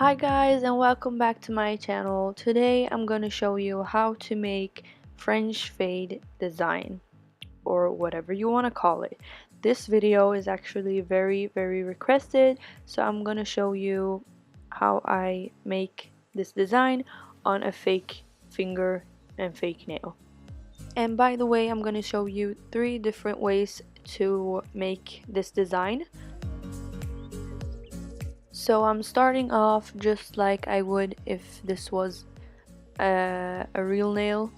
Hi guys and welcome back to my channel. Today I'm going to show you how to make French fade design or whatever you want to call it. This video is actually very requested, so I'm going to show you how I make this design on a fake finger and fake nail. And by the way, I'm going to show you 3 different ways to make this design. So I'm starting off just like I would if this was a real nail.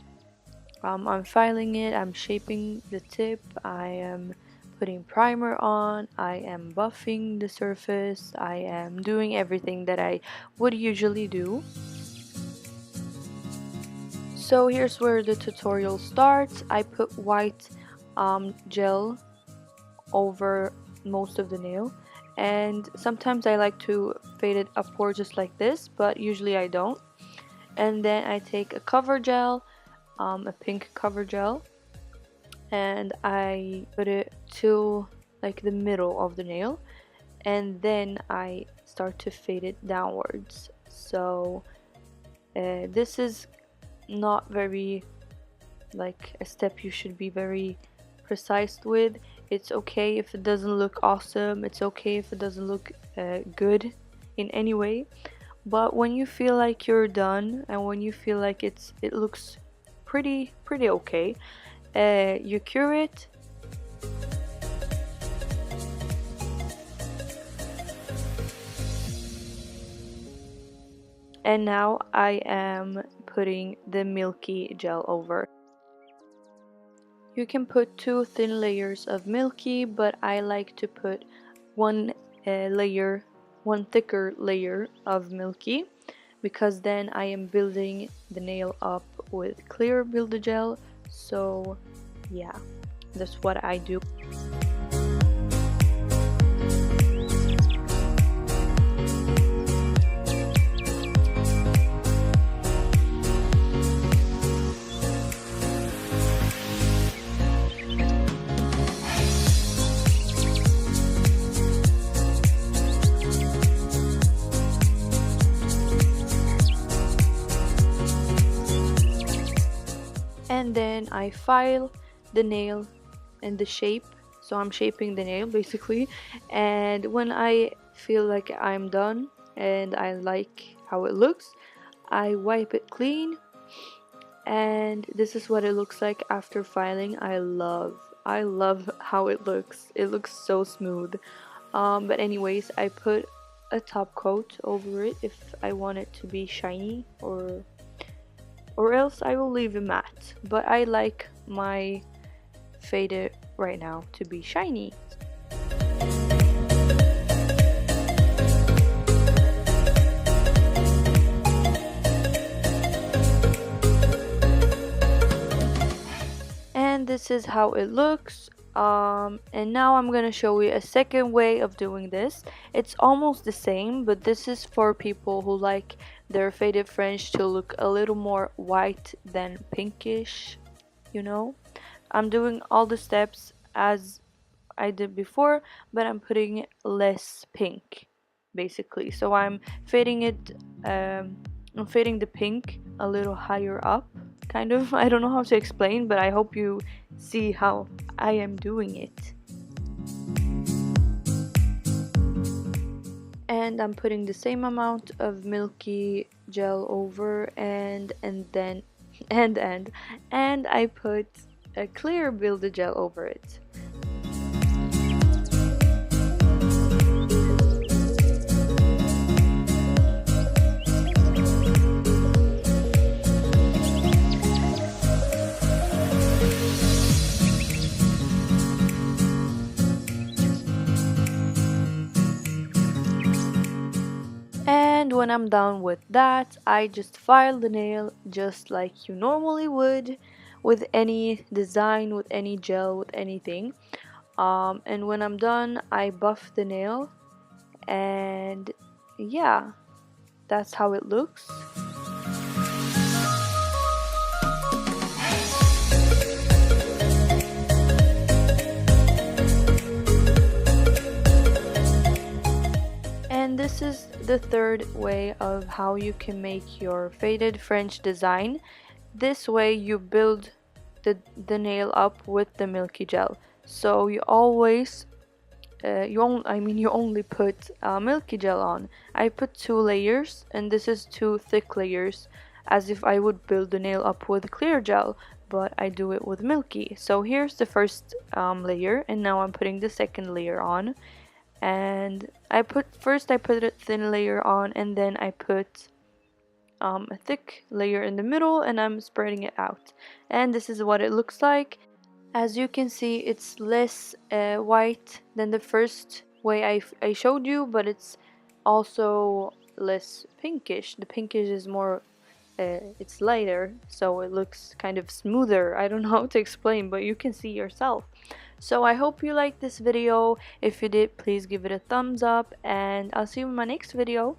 I'm filing it, I'm shaping the tip, I am putting primer on, I am buffing the surface, I am doing everything that I would usually do. So here's where the tutorial starts. I put white gel over most of the nail, and sometimes I like to fade it upward just like this, but usually I don't. And then I take a cover gel, a pink cover gel, and I put it to like the middle of the nail, and then I start to fade it downwards. So this is not very like a step you should be very precise with. It's okay if it doesn't look awesome, it's okay if it doesn't look good in any way, but when you feel like you're done and when you feel like it looks pretty okay, you cure it. And now I am putting the milky gel over. You can put 2 thin layers of milky, but I like to put one thicker layer of milky, because then I am building the nail up with clear builder gel. So yeah, that's what I do. And then I file the nail and the shape, so I'm shaping the nail basically, and when I feel like I'm done and I like how it looks, I wipe it clean, and this is what it looks like after filing. I love how it looks. It looks so smooth. But anyways, I put a top coat over it if I want it to be shiny, or else I will leave it matte, but I like my faded right now to be shiny. And this is how it looks. And now I'm gonna show you a second way of doing this. It's almost the same, but this is for people who like their faded French to look a little more white than pinkish, you know. I'm doing all the steps as I did before, but I'm putting less pink basically. So I'm fading it, I'm fading the pink a little higher up, kind of. I don't know how to explain, but I hope you see how I am doing it. And I'm putting the same amount of milky gel over, and then and I put a clear builder gel over it. And when I'm done with that, I just file the nail just like you normally would with any design, with any gel, with anything. And when I'm done, I buff the nail, and yeah, that's how it looks. this is the third way of how you can make your faded French design. This way you build the nail up with the milky gel. So you always you only put milky gel on. I put 2 layers, and this is 2 thick layers, as if I would build the nail up with clear gel, but I do it with milky. So here's the first layer, and now I'm putting the second layer on. And I put a thin layer on, and then I put a thick layer in the middle, and I'm spreading it out. And this is what it looks like. As you can see, it's less white than the first way I showed you, but it's also less pinkish. The pinkish is more, it's lighter, so it looks kind of smoother. I don't know how to explain, but you can see yourself. So I hope you liked this video. If you did, please give it a thumbs up, and I'll see you in my next video.